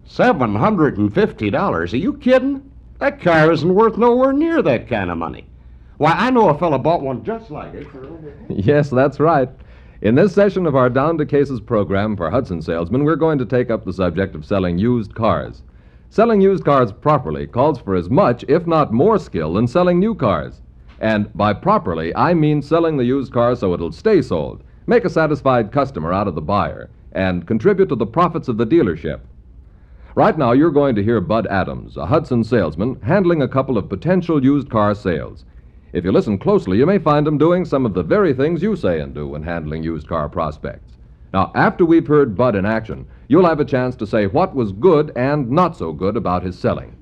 $750? Are you kidding? That car isn't worth nowhere near that kind of money. Why, I know a fella bought one just like it for over... Yes, that's right. In this session of our Down to Cases program for Hudson salesmen, we're going to take up the subject of selling used cars. Selling used cars properly calls for as much, if not more, skill than selling new cars. And by properly, I mean selling the used car so it'll stay sold, make a satisfied customer out of the buyer, and contribute to the profits of the dealership. Right now, you're going to hear Bud Adams, a Hudson salesman, handling a couple of potential used car sales. If you listen closely, you may find him doing some of the very things you say and do when handling used car prospects. Now, after we've heard Bud in action, you'll have a chance to say what was good and not so good about his selling.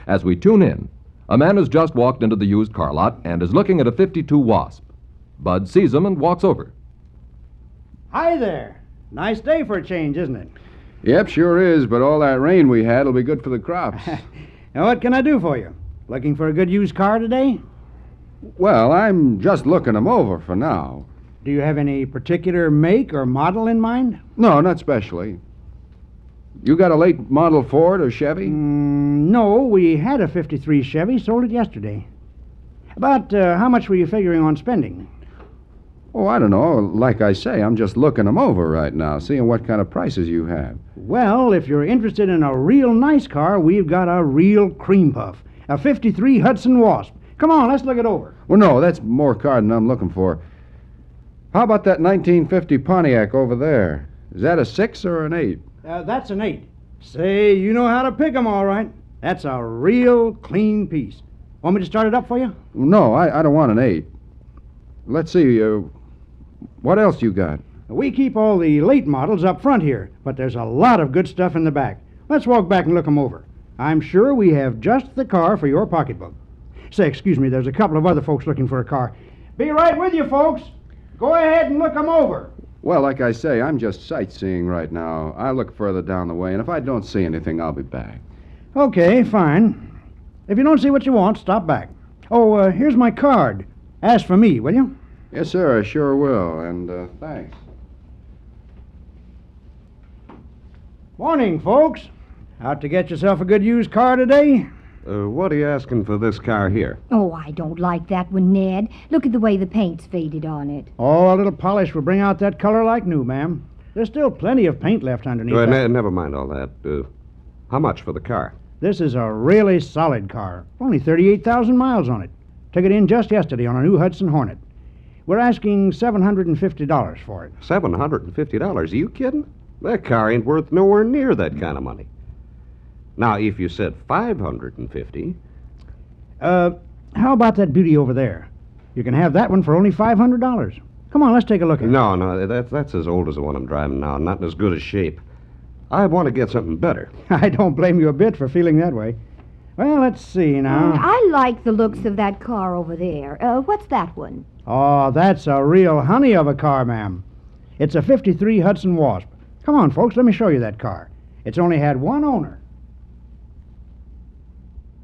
As we tune in, a man has just walked into the used car lot and is looking at a 52 Wasp. Bud sees him and walks over. Hi there. Nice day for a change, isn't it? Yep, sure is, but all that rain we had will be good for the crops. Now, what can I do for you? Looking for a good used car today? Well, I'm just looking them over for now. Do you have any particular make or model in mind? No, not specially. You got a late model Ford or Chevy? No, we had a 53 Chevy, sold it yesterday. About how much were you figuring on spending? Oh, I don't know. Like I say, I'm just looking them over right now, seeing what kind of prices you have. Well, if you're interested in a real nice car, we've got a real cream puff. A 53 Hudson Wasp. Come on, let's look it over. Well, no, that's more car than I'm looking for. How about that 1950 Pontiac over there? Is that a 6 or an 8? That's an 8. Say, you know how to pick 'em, all right. That's a real clean piece. Want me to start it up for you? No, I don't want an 8. Let's see, what else you got? We keep all the late models up front here, but there's a lot of good stuff in the back. Let's walk back and look 'em over. I'm sure we have just the car for your pocketbook. Say, excuse me, there's a couple of other folks looking for a car. Be right with you, folks. Go ahead and look 'em over. Well, like I say, I'm just sightseeing right now. I'll look further down the way, and if I don't see anything, I'll be back. Okay, fine. If you don't see what you want, stop back. Oh, here's my card. Ask for me, will you? Yes, sir, I sure will, and thanks. Morning, folks. Out to get yourself a good used car today? What are you asking for this car here? Oh, I don't like that one, Ned. Look at the way the paint's faded on it. Oh, a little polish will bring out that color like new, ma'am. There's still plenty of paint left underneath that. Never mind all that. How much for the car? This is a really solid car. Only 38,000 miles on it. Took it in just yesterday on a new Hudson Hornet. We're asking $750 for it. $750? Are you kidding? That car ain't worth nowhere near that kind of money. Now, if you said $550... How about that beauty over there? You can have that one for only $500. Come on, let's take a look at it. No, that's as old as the one I'm driving now, not in as good a shape. I want to get something better. I don't blame you a bit for feeling that way. Well, let's see now. I like the looks of that car over there. What's that one? Oh, that's a real honey of a car, ma'am. It's a 53 Hudson Wasp. Come on, folks, let me show you that car. It's only had one owner.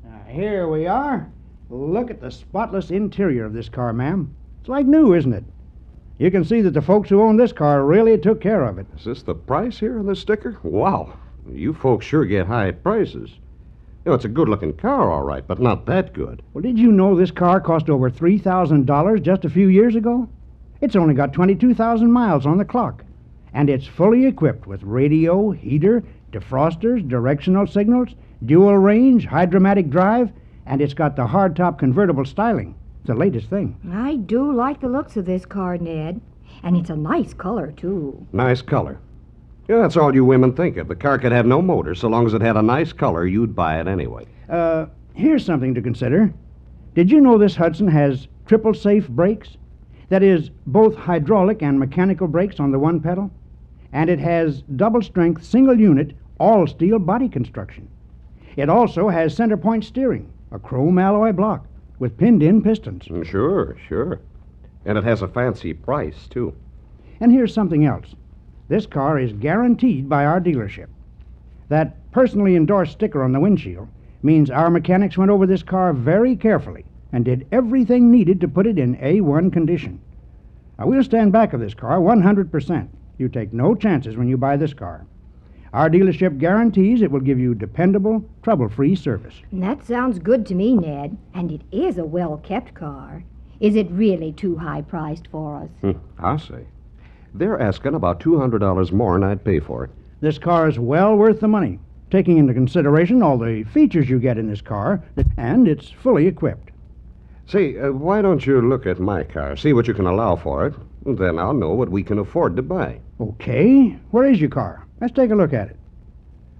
Now, here we are. Look at the spotless interior of this car, ma'am. It's like new, isn't it? You can see that the folks who own this car really took care of it. Is this the price here on this sticker? Wow. You folks sure get high prices. You know, it's a good-looking car, all right, but not that good. Well, did you know this car cost over $3,000 just a few years ago? It's only got 22,000 miles on the clock. And it's fully equipped with radio, heater, defrosters, directional signals, dual range, hydromatic drive, and it's got the hardtop convertible styling. It's the latest thing. I do like the looks of this car, Ned. And it's a nice color, too. Nice color. Yeah, that's all you women think of. The car could have no motor. So long as it had a nice color, you'd buy it anyway. Here's something to consider. Did you know this Hudson has triple safe brakes? That is, both hydraulic and mechanical brakes on the one pedal. And it has double-strength, single-unit, all-steel body construction. It also has center point steering, a chrome alloy block, with pinned-in pistons. Sure. And it has a fancy price, too. And here's something else. This car is guaranteed by our dealership. That personally endorsed sticker on the windshield means our mechanics went over this car very carefully and did everything needed to put it in A1 condition. Now, we'll stand back of this car 100%. You take no chances when you buy this car. Our dealership guarantees it will give you dependable, trouble-free service. And that sounds good to me, Ned. And it is a well-kept car. Is it really too high-priced for us? I say. They're asking about $200 more than I'd pay for it. This car is well worth the money, taking into consideration all the features you get in this car, and it's fully equipped. Say, why don't you look at my car, see what you can allow for it, and then I'll know what we can afford to buy. Okay, where is your car? Let's take a look at it.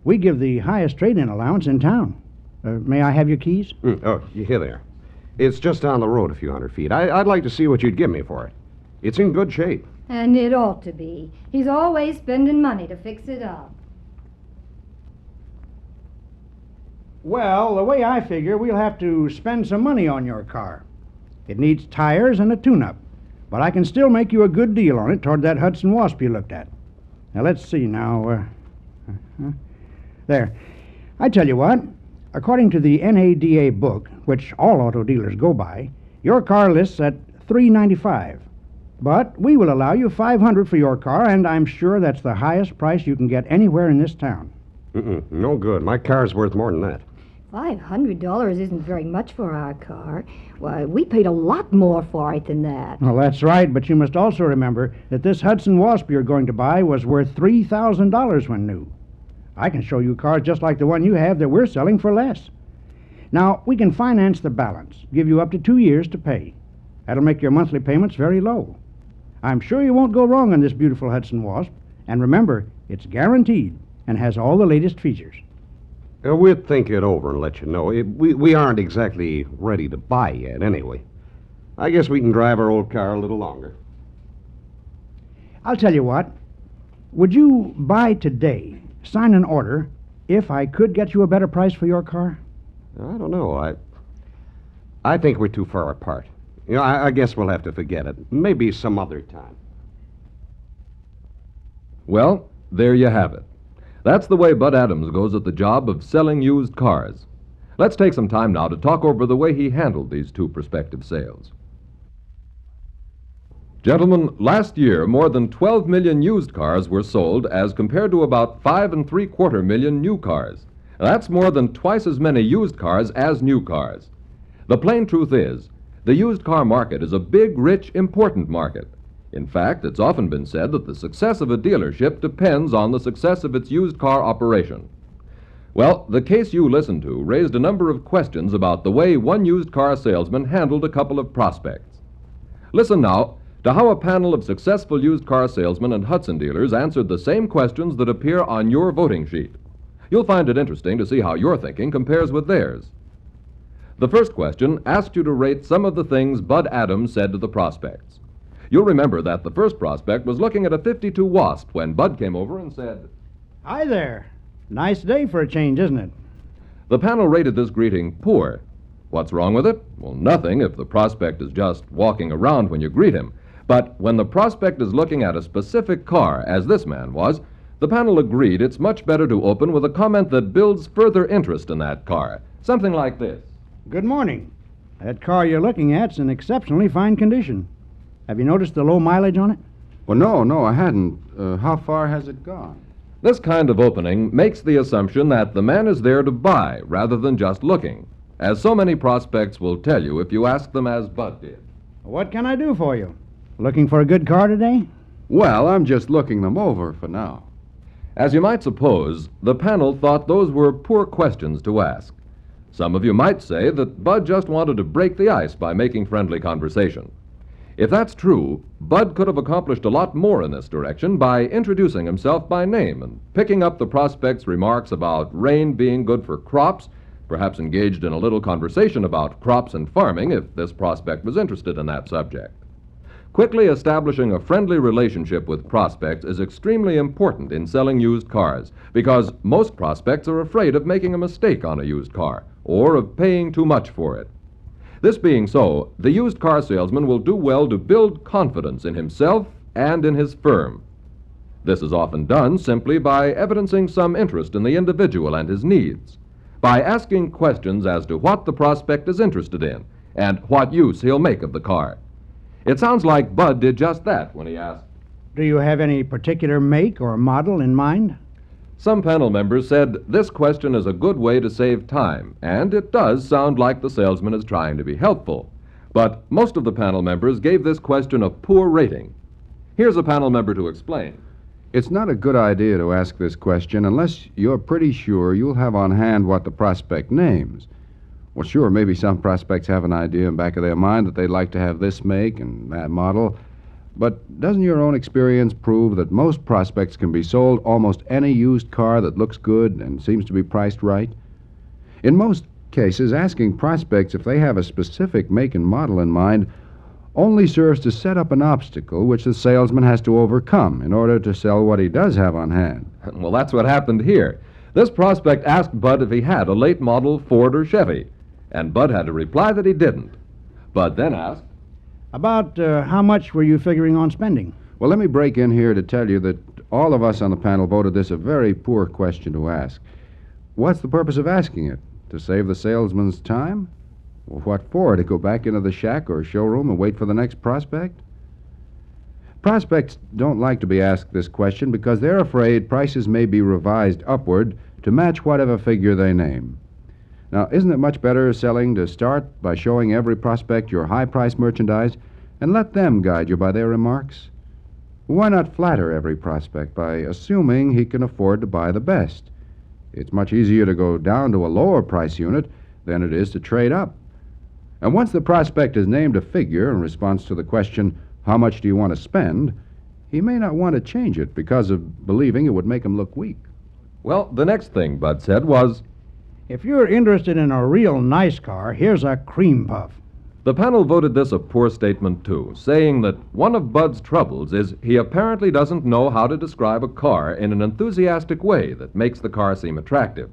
We give the highest trade-in allowance in town. May I have your keys? Oh, here they are. It's just down the road a few hundred feet. I'd like to see what you'd give me for it. It's in good shape. And it ought to be. He's always spending money to fix it up. Well, the way I figure, we'll have to spend some money on your car. It needs tires and a tune-up, but I can still make you a good deal on it toward that Hudson Wasp you looked at. Now, let's see now. There. I tell you what, according to the NADA book, which all auto dealers go by, your car lists at $395. But we will allow you $500 for your car, and I'm sure that's the highest price you can get anywhere in this town. No good. My car's worth more than that. $500 isn't very much for our car. Why, we paid a lot more for it than that. Well, that's right, but you must also remember that this Hudson Wasp you're going to buy was worth $3,000 when new. I can show you cars just like the one you have that we're selling for less. Now, we can finance the balance, give you up to 2 years to pay. That'll make your monthly payments very low. I'm sure you won't go wrong on this beautiful Hudson Wasp, and remember, it's guaranteed and has all the latest features. We'll think it over and let you know. We aren't exactly ready to buy yet, anyway. I guess we can drive our old car a little longer. I'll tell you what. Would you buy today, sign an order, if I could get you a better price for your car? I don't know. I think we're too far apart. I guess we'll have to forget it. Maybe some other time. Well, there you have it. That's the way Bud Adams goes at the job of selling used cars. Let's take some time now to talk over the way he handled these two prospective sales. Gentlemen, last year more than 12 million used cars were sold as compared to about 5.75 million new cars. That's more than twice as many used cars as new cars. The plain truth is, the used car market is a big, rich, important market. In fact, it's often been said that the success of a dealership depends on the success of its used car operation. Well, the case you listened to raised a number of questions about the way one used car salesman handled a couple of prospects. Listen now to how a panel of successful used car salesmen and Hudson dealers answered the same questions that appear on your voting sheet. You'll find it interesting to see how your thinking compares with theirs. The first question asked you to rate some of the things Bud Adams said to the prospects. You'll remember that the first prospect was looking at a 52 Wasp when Bud came over and said, Hi there. Nice day for a change, isn't it? The panel rated this greeting poor. What's wrong with it? Well, nothing if the prospect is just walking around when you greet him. But when the prospect is looking at a specific car, as this man was, the panel agreed it's much better to open with a comment that builds further interest in that car. Something like this. Good morning. That car you're looking at's in exceptionally fine condition. Have you noticed the low mileage on it? Well, no, I hadn't. How far has it gone? This kind of opening makes the assumption that the man is there to buy rather than just looking, as so many prospects will tell you if you ask them as Bud did. What can I do for you? Looking for a good car today? Well, I'm just looking them over for now. As you might suppose, the panel thought those were poor questions to ask. Some of you might say that Bud just wanted to break the ice by making friendly conversation. If that's true, Bud could have accomplished a lot more in this direction by introducing himself by name and picking up the prospect's remarks about rain being good for crops, perhaps engaged in a little conversation about crops and farming if this prospect was interested in that subject. Quickly establishing a friendly relationship with prospects is extremely important in selling used cars because most prospects are afraid of making a mistake on a used car or of paying too much for it. This being so, the used car salesman will do well to build confidence in himself and in his firm. This is often done simply by evidencing some interest in the individual and his needs, by asking questions as to what the prospect is interested in and what use he'll make of the car. It sounds like Bud did just that when he asked, Do you have any particular make or model in mind? Some panel members said this question is a good way to save time, and it does sound like the salesman is trying to be helpful. But most of the panel members gave this question a poor rating. Here's a panel member to explain. It's not a good idea to ask this question unless you're pretty sure you'll have on hand what the prospect names. Well, sure, maybe some prospects have an idea in the back of their mind that they'd like to have this make and that model, but doesn't your own experience prove that most prospects can be sold almost any used car that looks good and seems to be priced right? In most cases, asking prospects if they have a specific make and model in mind only serves to set up an obstacle which the salesman has to overcome in order to sell what he does have on hand. Well, that's what happened here. This prospect asked Bud if he had a late model Ford or Chevy, and Bud had to reply that he didn't. Bud then asked, About how much were you figuring on spending? Well, let me break in here to tell you that all of us on the panel voted this a very poor question to ask. What's the purpose of asking it? To save the salesman's time? Well, what for? To go back into the shack or showroom and wait for the next prospect? Prospects don't like to be asked this question because they're afraid prices may be revised upward to match whatever figure they name. Now, isn't it much better selling to start by showing every prospect your high-priced merchandise and let them guide you by their remarks? Why not flatter every prospect by assuming he can afford to buy the best? It's much easier to go down to a lower price unit than it is to trade up. And once the prospect has named a figure in response to the question, how much do you want to spend, he may not want to change it because of believing it would make him look weak. well, the next thing Bud said was, If you're interested in a real nice car, here's a cream puff. the panel voted this a poor statement, too, saying that one of Bud's troubles is he apparently doesn't know how to describe a car in an enthusiastic way that makes the car seem attractive.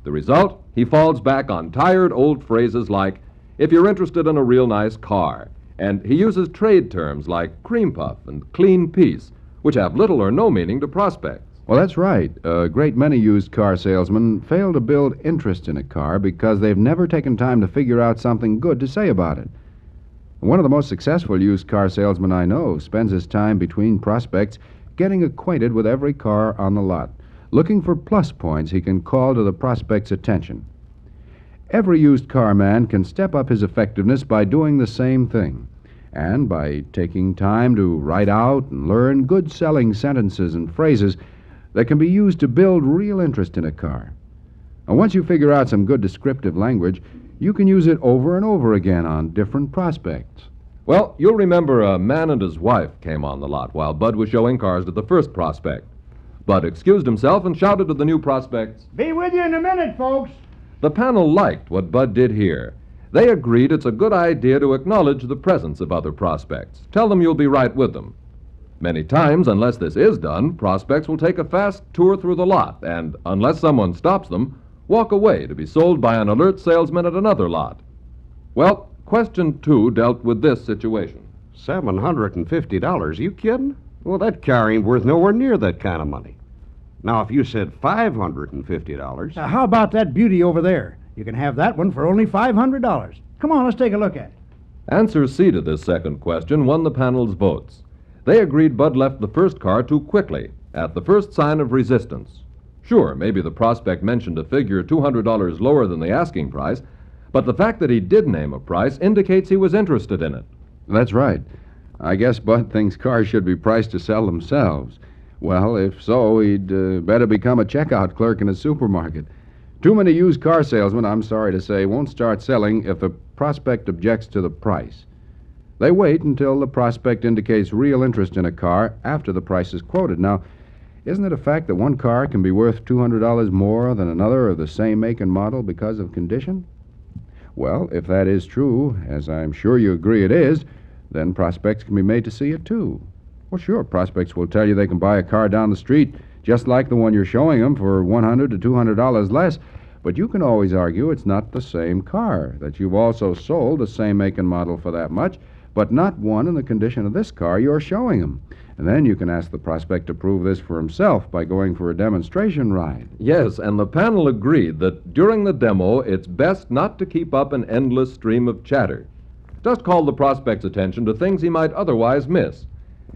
The result, he falls back on tired old phrases like, if you're interested in a real nice car, and he uses trade terms like cream puff and clean piece, which have little or no meaning to prospects. Well, that's right. A great many used car salesmen fail to build interest in a car because they've never taken time to figure out something good to say about it. One of the most successful used car salesmen I know spends his time between prospects getting acquainted with every car on the lot, looking for plus points he can call to the prospect's attention. Every used car man can step up his effectiveness by doing the same thing, and by taking time to write out and learn good selling sentences and phrases that can be used to build real interest in a car. And once you figure out some good descriptive language, you can use it over and over again on different prospects. Well, you'll remember a man and his wife came on the lot while Bud was showing cars to the first prospect. Bud excused himself and shouted to the new prospects. Be with you in a minute, folks. The panel liked what Bud did here. They agreed it's a good idea to acknowledge the presence of other prospects. Tell them you'll be right with them. Many times, unless this is done, prospects will take a fast tour through the lot and, unless someone stops them, walk away to be sold by an alert salesman at another lot. Well, question 2 dealt with this situation. $750? You kidding? Well, that car ain't worth nowhere near that kind of money. Now, if you said $550... How about that beauty over there? You can have that one for only $500. Come on, let's take a look at it. Answer C to this second question won the panel's votes. They agreed Bud left the first car too quickly, at the first sign of resistance. Sure, maybe the prospect mentioned a figure $200 lower than the asking price, but the fact that he did name a price indicates he was interested in it. That's right. I guess Bud thinks cars should be priced to sell themselves. Well, if so, he'd better become a checkout clerk in a supermarket. Too many used car salesmen, I'm sorry to say, won't start selling if the prospect objects to the price. They wait until the prospect indicates real interest in a car after the price is quoted. Now, isn't it a fact that one car can be worth $200 more than another of the same make and model because of condition? Well, if that is true, as I'm sure you agree it is, then prospects can be made to see it too. Well, sure, prospects will tell you they can buy a car down the street just like the one you're showing them for $100 to $200 less, but you can always argue it's not the same car, that you've also sold the same make and model for that much, but not one in the condition of this car you're showing him. And then you can ask the prospect to prove this for himself by going for a demonstration ride. Yes, and the panel agreed that during the demo, it's best not to keep up an endless stream of chatter. Just call the prospect's attention to things he might otherwise miss.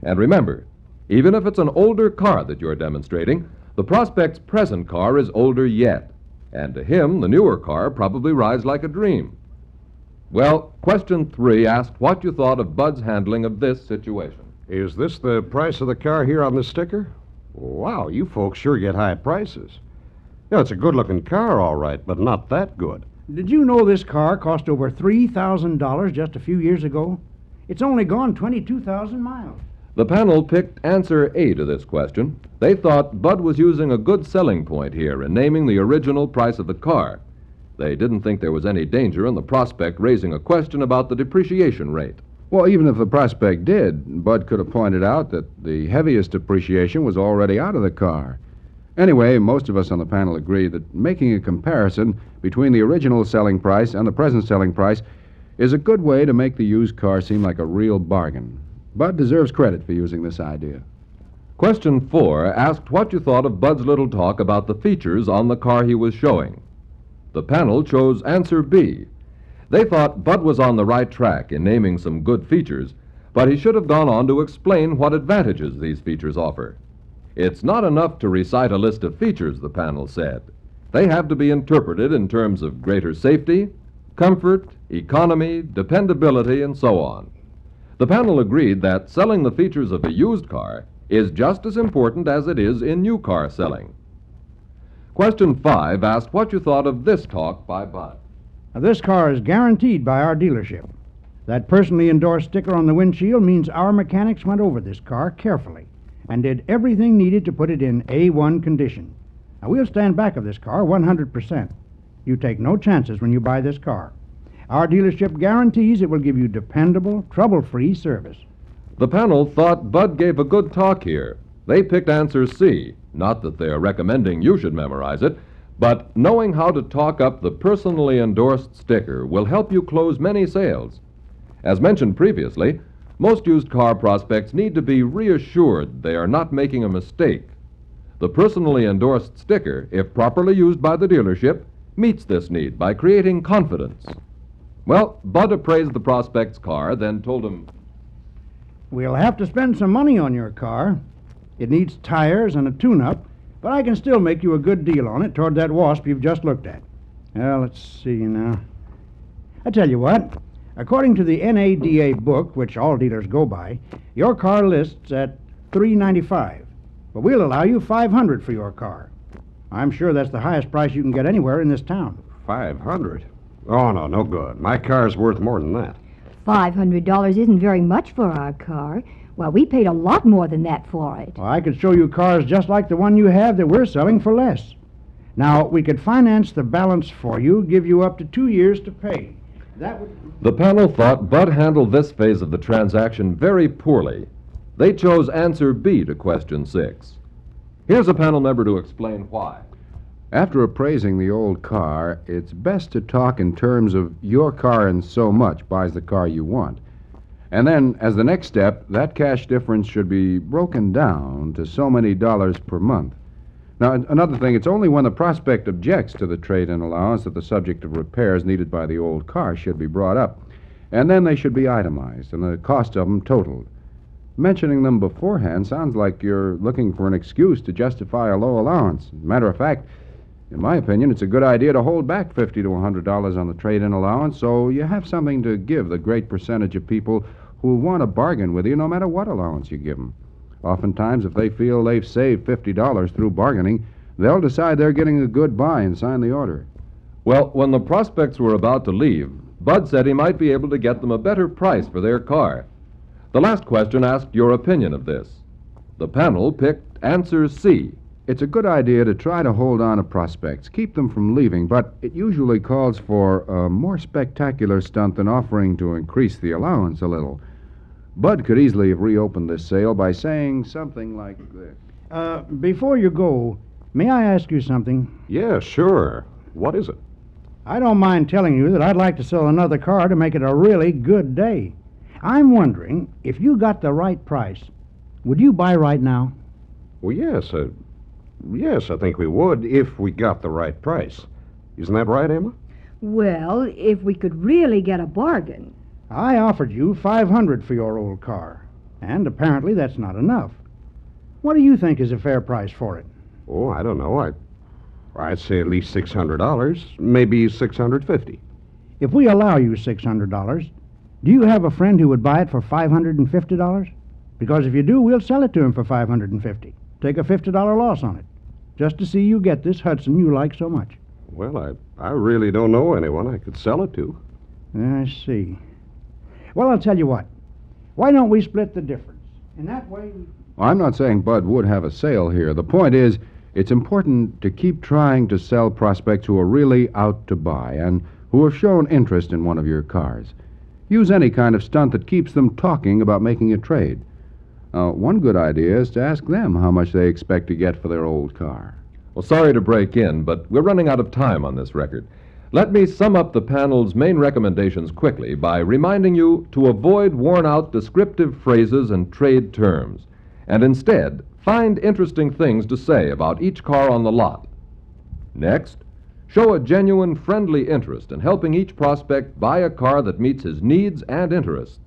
And remember, even if it's an older car that you're demonstrating, The prospect's present car is older yet, and to him, the newer car probably rides like a dream. Well, question 3 asked what you thought of Bud's handling of this situation. Is this the price of the car here on the sticker? Wow, you folks sure get high prices. Yeah, it's a good-looking car, all right, but not that good. Did you know this car cost over $3,000 just a few years ago? It's only gone 22,000 miles. The panel picked answer A to this question. They thought Bud was using a good selling point here in naming the original price of the car. They didn't think there was any danger in the prospect raising a question about the depreciation rate. Well, even if the prospect did, Bud could have pointed out that the heaviest depreciation was already out of the car. Anyway, most of us on the panel agreed that making a comparison between the original selling price and the present selling price is a good way to make the used car seem like a real bargain. Bud deserves credit for using this idea. Question 4 asked what you thought of Bud's little talk about the features on the car he was showing. The panel chose answer B. They thought Bud was on the right track in naming some good features, but he should have gone on to explain what advantages these features offer. It's not enough to recite a list of features, the panel said. They have to be interpreted in terms of greater safety, comfort, economy, dependability, and so on. The panel agreed that selling the features of a used car is just as important as it is in new car selling. Question 5 asked what you thought of this talk by Bud. Now, this car is guaranteed by our dealership. That personally endorsed sticker on the windshield means our mechanics went over this car carefully and did everything needed to put it in A1 condition. Now, we'll stand back of this car 100%. You take no chances when you buy this car. Our dealership guarantees it will give you dependable, trouble-free service. The panel thought Bud gave a good talk here. They picked answer C. Not that they're recommending you should memorize it, but knowing how to talk up the personally endorsed sticker will help you close many sales. As mentioned previously, most used car prospects need to be reassured they are not making a mistake. The personally endorsed sticker, if properly used by the dealership, meets this need by creating confidence. Well, Bud appraised the prospect's car, then told him, We'll have to spend some money on your car. It needs tires and a tune-up, but I can still make you a good deal on it toward that Wasp you've just looked at. Well, let's see now. I tell you what, according to the NADA book, which all dealers go by, your car lists at $395, but we'll allow you $500 for your car. I'm sure that's the highest price you can get anywhere in this town. 500? Oh, no, no good. My car's worth more than that. $500 isn't very much for our car. Well, we paid a lot more than that for it. Well, I could show you cars just like the one you have that we're selling for less. Now, we could finance the balance for you, give you up to 2 years to pay. That would... The panel thought Bud handled this phase of the transaction very poorly. They chose answer B to question 6. Here's a panel member to explain why. After appraising the old car, it's best to talk in terms of your car and so much buys the car you want. And then, as the next step, that cash difference should be broken down to so many dollars per month. Now, another thing, it's only when the prospect objects to the trade-in allowance that the subject of repairs needed by the old car should be brought up. And then they should be itemized and the cost of them totaled. Mentioning them beforehand sounds like you're looking for an excuse to justify a low allowance. Matter of fact, in my opinion, it's a good idea to hold back $50 to $100 on the trade-in allowance so you have something to give the great percentage of people who want to bargain with you no matter what allowance you give them. Oftentimes, if they feel they've saved $50 through bargaining, they'll decide they're getting a good buy and sign the order. Well, when the prospects were about to leave, Bud said he might be able to get them a better price for their car. The last question asked your opinion of this. The panel picked answer C. It's a good idea to try to hold on to prospects, keep them from leaving, but it usually calls for a more spectacular stunt than offering to increase the allowance a little. Bud could easily have reopened this sale by saying something like this. Before you go, may I ask you something? Yeah, sure. What is it? I don't mind telling you that I'd like to sell another car to make it a really good day. I'm wondering, if you got the right price, would you buy right now? Well, yes, I think we would if we got the right price. Isn't that right, Emma? Well, if we could really get a bargain. I offered you $500 for your old car, and apparently that's not enough. What do you think is a fair price for it? Oh, I don't know. I'd say at least $600, maybe $650. If we allow you $600, do you have a friend who would buy it for $550? Because if you do, we'll sell it to him for $550. Take a $50 loss on it, just to see you get this Hudson you like so much. Well, I really don't know anyone I could sell it to. I see. Well, I'll tell you what. Why don't we split the difference? In that way... I'm not saying Bud would have a sale here. The point is, it's important to keep trying to sell prospects who are really out to buy and who have shown interest in one of your cars. Use any kind of stunt that keeps them talking about making a trade. One good idea is to ask them how much they expect to get for their old car. Well, sorry to break in, but we're running out of time on this record. Let me sum up the panel's main recommendations quickly by reminding you to avoid worn-out descriptive phrases and trade terms, and instead find interesting things to say about each car on the lot. Next, show a genuine friendly interest in helping each prospect buy a car that meets his needs and interests.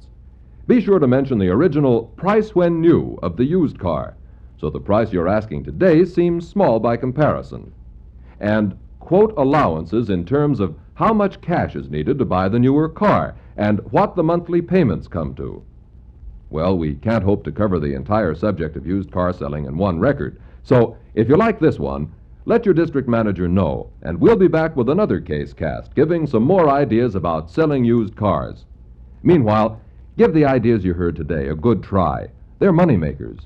Be sure to mention the original price when new of the used car, so the price you're asking today seems small by comparison. And quote allowances in terms of how much cash is needed to buy the newer car and what the monthly payments come to. Well, we can't hope to cover the entire subject of used car selling in one record, so if you like this one, let your district manager know, and we'll be back with another case cast giving some more ideas about selling used cars. Meanwhile, give the ideas you heard today a good try. They're moneymakers.